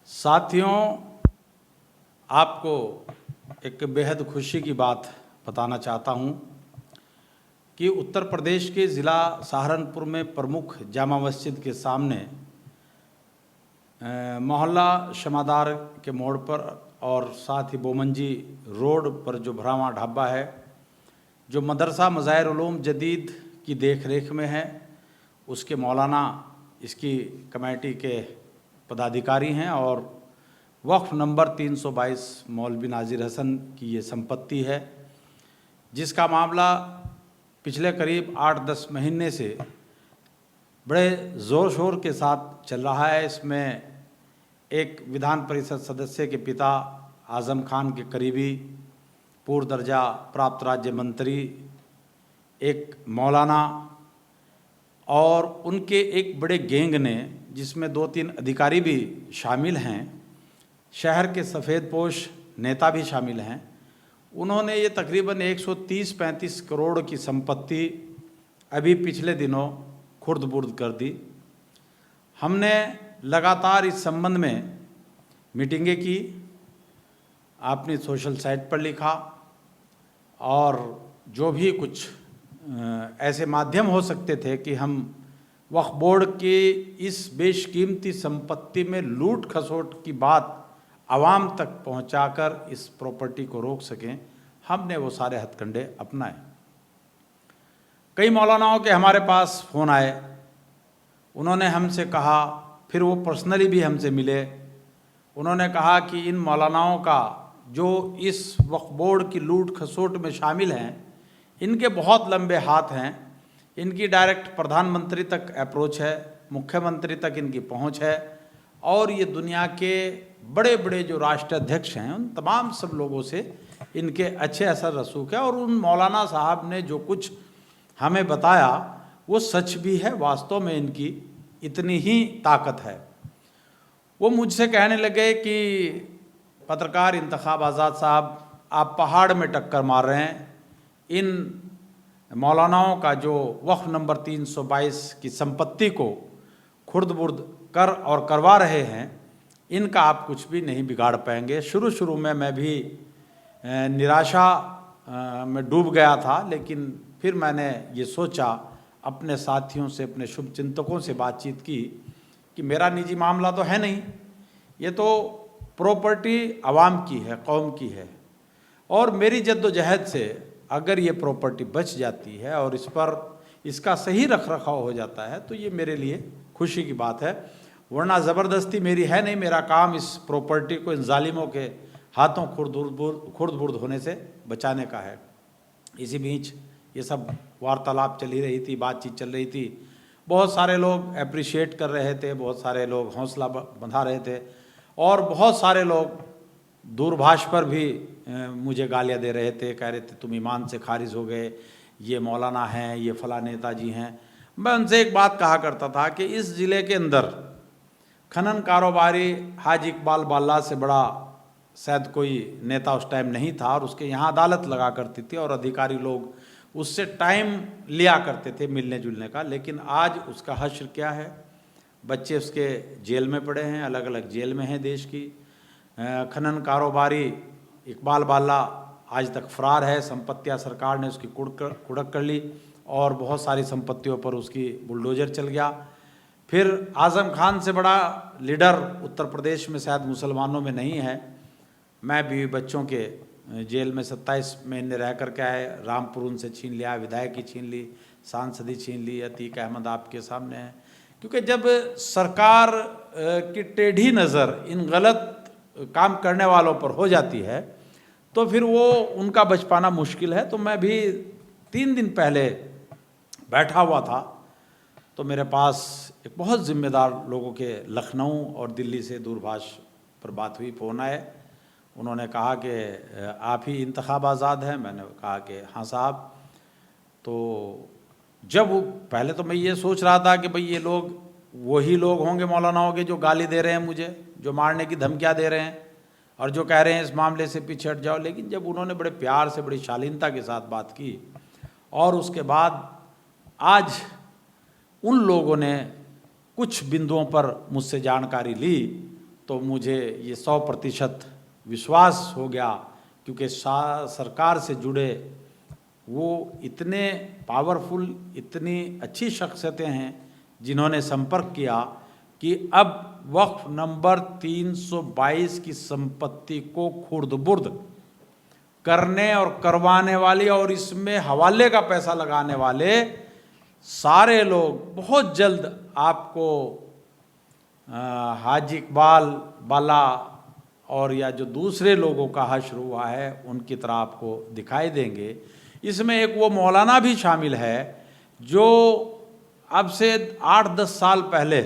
साथियों, आपको एक बेहद खुशी की बात बताना चाहता हूं कि उत्तर प्रदेश के ज़िला सहारनपुर में प्रमुख जामा मस्जिद के सामने मोहल्ला शमादार के मोड़ पर और साथ ही बोमंजी रोड पर जो भरावा ढाबा है, जो मदरसा मज़ाहिर उलूम जदीद की देख रेख में है, उसके मौलाना इसकी कमेटी के पदाधिकारी हैं और वक्फ नंबर 322 मौलवी नाजिर हसन की ये संपत्ति है, जिसका मामला पिछले करीब 8-10 महीने से बड़े ज़ोर शोर के साथ चल रहा है। इसमें एक विधान परिषद सदस्य के पिता आज़म खान के करीबी पूर्व दर्जा प्राप्त राज्य मंत्री, एक मौलाना और उनके एक बड़े गैंग ने, जिसमें 2-3 अधिकारी भी शामिल हैं, शहर के सफ़ेदपोश नेता भी शामिल हैं, उन्होंने ये तकरीबन 130-35 करोड़ की संपत्ति अभी पिछले दिनों खुर्द-बुर्द कर दी। हमने लगातार इस संबंध में मीटिंगें की, आपने सोशल साइट पर लिखा और जो भी कुछ ऐसे माध्यम हो सकते थे कि हम वक्फ बोर्ड के इस बेशकीमती संपत्ति में लूट खसोट की बात आवाम तक पहुंचाकर इस प्रॉपर्टी को रोक सकें, हमने वो सारे हथकंडे अपनाए। कई मौलानाओं के हमारे पास फ़ोन आए, उन्होंने हमसे कहा, फिर वो पर्सनली भी हमसे मिले, उन्होंने कहा कि इन मौलानाओं का जो इस वक्फ बोर्ड की लूट खसोट में शामिल हैं, इनके बहुत लंबे हाथ हैं, इनकी डायरेक्ट प्रधानमंत्री तक अप्रोच है, मुख्यमंत्री तक इनकी पहुंच है और ये दुनिया के बड़े बड़े जो राष्ट्राध्यक्ष हैं उन तमाम सब लोगों से इनके अच्छे असर रसूख है। और उन मौलाना साहब ने जो कुछ हमें बताया वो सच भी है, वास्तव में इनकी इतनी ही ताकत है। वो मुझसे कहने लगे कि पत्रकार इंतखाब आज़ाद साहब, आप पहाड़ में टक्कर मार रहे हैं, इन मौलानाओं का जो वक्फ नंबर 322 की संपत्ति को खुर्द-बुर्द कर और करवा रहे हैं, इनका आप कुछ भी नहीं बिगाड़ पाएंगे। शुरू में मैं भी निराशा में डूब गया था, लेकिन फिर मैंने ये सोचा, अपने साथियों से, अपने शुभचिंतकों से बातचीत की कि मेरा निजी मामला तो है नहीं, ये तो प्रॉपर्टी आवाम की है, कौम की है और मेरी जद्दोजहद से अगर ये प्रॉपर्टी बच जाती है और इस पर इसका सही रख रखाव हो जाता है तो ये मेरे लिए खुशी की बात है, वरना ज़बरदस्ती मेरी है नहीं। मेरा काम इस प्रॉपर्टी को इन जालिमों के हाथों खुर्द-बुर्द होने से बचाने का है। इसी बीच ये सब वार्तालाप चली रही थी, बातचीत चल रही थी, बहुत सारे लोग अप्रिशिएट कर रहे थे, बहुत सारे लोग हौसला बंधा रहे थे और बहुत सारे लोग दूरभाष पर भी मुझे गालियाँ दे रहे थे, कह रहे थे तुम ईमान से खारिज हो गए, ये मौलाना हैं, ये फला नेताजी हैं। मैं उनसे एक बात कहा करता था कि इस ज़िले के अंदर खनन कारोबारी हाजी इकबाल बाल्ला से बड़ा शायद कोई नेता उस टाइम नहीं था और उसके यहाँ अदालत लगा करती थी और अधिकारी लोग उससे टाइम लिया करते थे मिलने जुलने का। लेकिन आज उसका हश्र क्या है, बच्चे उसके जेल में पड़े हैं, अलग अलग जेल में हैं देश की। खनन कारोबारी इकबाल बाल्ला आज तक फरार है, संपत्तियां सरकार ने उसकी कुड़क कर ली और बहुत सारी संपत्तियों पर उसकी बुलडोजर चल गया। फिर आज़म खान से बड़ा लीडर उत्तर प्रदेश में शायद मुसलमानों में नहीं है। मैं बीवी बच्चों के जेल में 27 महीने रह कर के आए, रामपुर उनसे छीन लिया, विधायकी छीन ली, सांसदी छीन ली, अतीक अहमद आपके सामने है। क्योंकि जब सरकार की टेढ़ी नज़र इन गलत काम करने वालों पर हो जाती है तो फिर वो उनका बच पाना मुश्किल है। तो मैं भी 3 दिन पहले बैठा हुआ था तो मेरे पास एक बहुत ज़िम्मेदार लोगों के लखनऊ और दिल्ली से दूरभाष पर बात हुई, फ़ोन आए, उन्होंने कहा कि आप ही इंतखाब आज़ाद हैं। मैंने कहा कि हाँ साहब। तो जब पहले तो मैं ये सोच रहा था कि भाई ये लोग वही लोग होंगे मौलानाओं के जो गाली दे रहे हैं मुझे, जो मारने की धमकियाँ दे रहे हैं और जो कह रहे हैं इस मामले से पीछे हट जाओ। लेकिन जब उन्होंने बड़े प्यार से, बड़ी शालीनता के साथ बात की और उसके बाद आज उन लोगों ने कुछ बिंदुओं पर मुझसे जानकारी ली तो मुझे ये 100% विश्वास हो गया, क्योंकि सरकार से जुड़े वो इतने पावरफुल, इतनी अच्छी शख्सियतें हैं जिन्होंने संपर्क किया कि अब वक्फ नंबर 322 की संपत्ति को खुर्द-बुर्द करने और करवाने वाली और इसमें हवाले का पैसा लगाने वाले सारे लोग बहुत जल्द आपको हाजी इकबाल बाला और या जो दूसरे लोगों का हश्र हुआ है उनकी तरह आपको दिखाई देंगे। इसमें एक वो मौलाना भी शामिल है जो अब से 8-10 साल पहले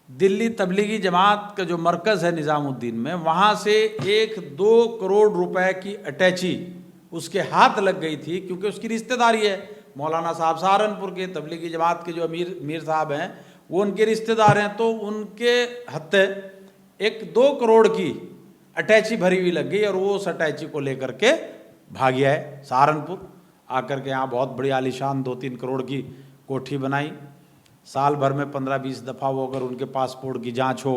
दिल्ली तबलीगी जमात का जो मरकज़ है निज़ामुद्दीन में, वहाँ से 1-2 करोड़ रुपए की अटैची उसके हाथ लग गई थी, क्योंकि उसकी रिश्तेदारी है। मौलाना साहब सहारनपुर के तबलीगी जमात के जो मीर साहब हैं वो उनके रिश्तेदार हैं, तो उनके हत्ते 1-2 करोड़ की अटैची भरी हुई लग गई और वो उस अटैची को लेकर के भाग गया है सहारनपुर, आकर के यहाँ बहुत बड़ी आलीशान 2-3 करोड़ की कोठी बनाई। साल भर में 15-20 दफ़ा वो अगर उनके पासपोर्ट की जांच हो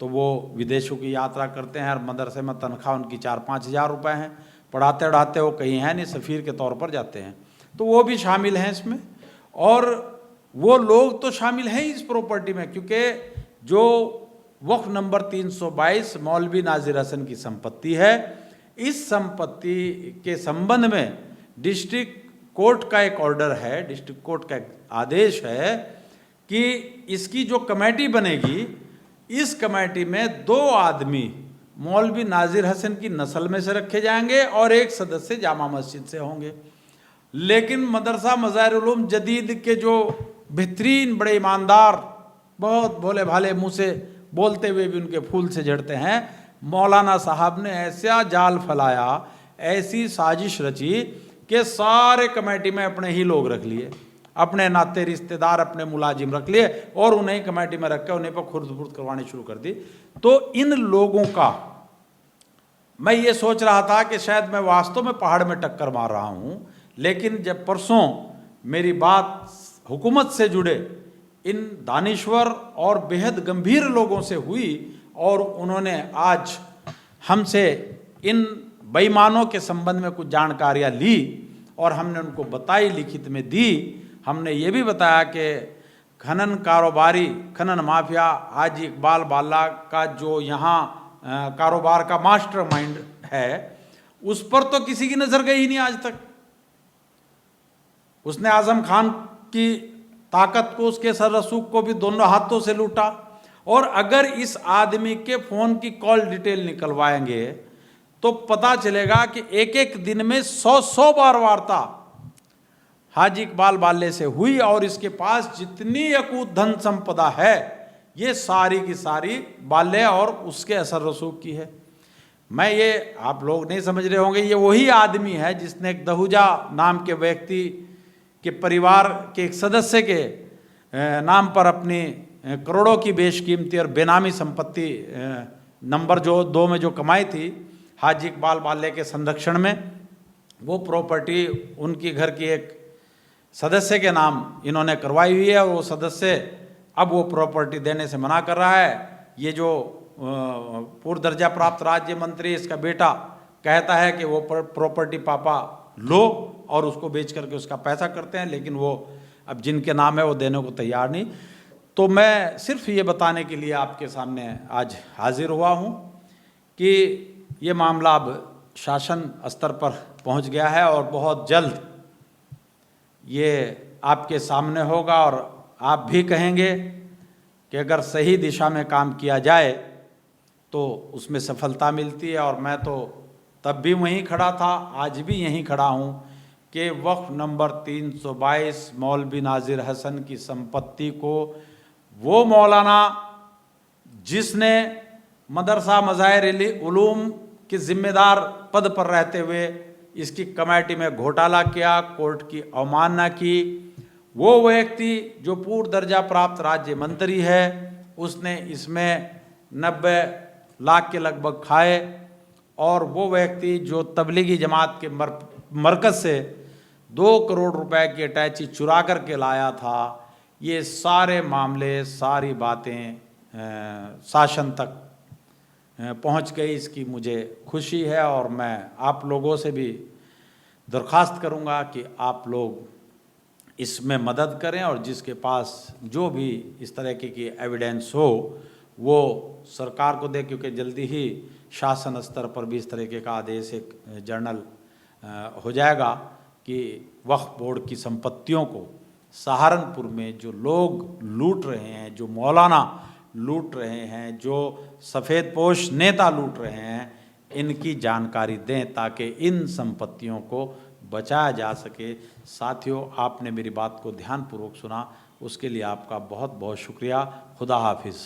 तो वो विदेशों की यात्रा करते हैं और मदरसे में तनख्वाह उनकी 4-5 हज़ार रुपये हैं। पढ़ाते उड़ाते वो कहीं हैं नहीं, सफ़ीर के तौर पर जाते हैं, तो वो भी शामिल हैं इसमें। और वो लोग तो शामिल हैं इस प्रॉपर्टी में, क्योंकि जो वक्फ नंबर 322 मौलवी नाजिर हसन की संपत्ति है, इस संपत्ति के संबंध में डिस्ट्रिक्ट कोर्ट का एक ऑर्डर है, डिस्ट्रिक्ट कोर्ट का एक आदेश है कि इसकी जो कमेटी बनेगी, इस कमेटी में 2 आदमी मौलवी नाजिर हसन की नस्ल में से रखे जाएंगे और एक सदस्य जामा मस्जिद से होंगे। लेकिन मदरसा मज़ाहिरुल उलूम जदीद के जो बेहतरीन बड़े ईमानदार, बहुत भोले भाले, मुँह से बोलते हुए भी उनके फूल से झड़ते हैं, मौलाना साहब ने ऐसा जाल फैलाया, ऐसी साजिश रची कि सारे कमेटी में अपने ही लोग रख लिए, अपने नाते रिश्तेदार, अपने मुलाजिम रख लिए और उन्हें कमेटी में रख के उन्हें पर खुर्द-बुर्द करवानी शुरू कर दी। तो इन लोगों का मैं ये सोच रहा था कि शायद मैं वास्तव में पहाड़ में टक्कर मार रहा हूँ, लेकिन जब परसों मेरी बात हुकूमत से जुड़े इन दानिश्वर और बेहद गंभीर लोगों से हुई और उन्होंने आज हमसे इन बेईमानों के संबंध में कुछ जानकारियाँ ली और हमने उनको बताई, लिखित में दी। हमने ये भी बताया कि खनन कारोबारी, खनन माफिया हाजी इकबाल बाला का जो यहाँ कारोबार का मास्टरमाइंड है, उस पर तो किसी की नज़र गई ही नहीं आज तक। उसने आजम खान की ताकत को, उसके सर रसूख को भी दोनों हाथों से लूटा। और अगर इस आदमी के फ़ोन की कॉल डिटेल निकलवाएंगे तो पता चलेगा कि एक दिन में 100 बार वार्ता हाजी इकबाल बाले से हुई और इसके पास जितनी अकूत धन संपदा है ये सारी की सारी बाले और उसके असर रसूख की है। मैं ये, आप लोग नहीं समझ रहे होंगे, ये वही आदमी है जिसने एक दहूजा नाम के व्यक्ति के परिवार के एक सदस्य के नाम पर अपनी करोड़ों की बेशकीमती और बेनामी संपत्ति नंबर 2 में जो कमाई थी हाजी इकबाल बाले के संरक्षण में, वो प्रॉपर्टी उनकी घर की एक सदस्य के नाम इन्होंने करवाई हुई है और वो सदस्य अब वो प्रॉपर्टी देने से मना कर रहा है। ये जो पूर्व दर्जा प्राप्त राज्य मंत्री, इसका बेटा कहता है कि वो प्रॉपर्टी पापा लो और उसको बेच करके उसका पैसा करते हैं, लेकिन वो अब जिनके नाम है वो देने को तैयार नहीं। तो मैं सिर्फ ये बताने के लिए आपके सामने आज हाजिर हुआ हूँ कि ये मामला अब शासन स्तर पर पहुँच गया है और बहुत जल्द ये आपके सामने होगा और आप भी कहेंगे कि अगर सही दिशा में काम किया जाए तो उसमें सफलता मिलती है। और मैं तो तब भी वहीं खड़ा था, आज भी यहीं खड़ा हूँ कि वक्फ नंबर 322 मौलवी नाजिर हसन की संपत्ति को वो मौलाना जिसने मदरसा मज़ाहिरुल उलूम के ज़िम्मेदार पद पर रहते हुए इसकी कमेटी में घोटाला किया, कोर्ट की अवमानना की, वो व्यक्ति जो पूर्व दर्जा प्राप्त राज्य मंत्री है, उसने इसमें 90 लाख के लगभग खाए। और वो व्यक्ति जो तबलीगी जमात के मरकज़ से 2 करोड़ रुपए की अटैची चुरा कर के लाया था। ये सारे मामले, सारी बातें शासन तक पहुंच गई, इसकी मुझे खुशी है। और मैं आप लोगों से भी दरख्वास्त करूंगा कि आप लोग इसमें मदद करें और जिसके पास जो भी इस तरह की एविडेंस हो वो सरकार को दे, क्योंकि जल्दी ही शासन स्तर पर भी इस तरीके का आदेश एक जर्नल हो जाएगा कि वक्फ बोर्ड की संपत्तियों को सहारनपुर में जो लोग लूट रहे हैं, जो मौलाना लूट रहे हैं, जो सफ़ेद पोश नेता लूट रहे हैं, इनकी जानकारी दें ताकि इन संपत्तियों को बचाया जा सके। साथियों, आपने मेरी बात को ध्यानपूर्वक सुना, उसके लिए आपका बहुत बहुत शुक्रिया। खुदा हाफिज़।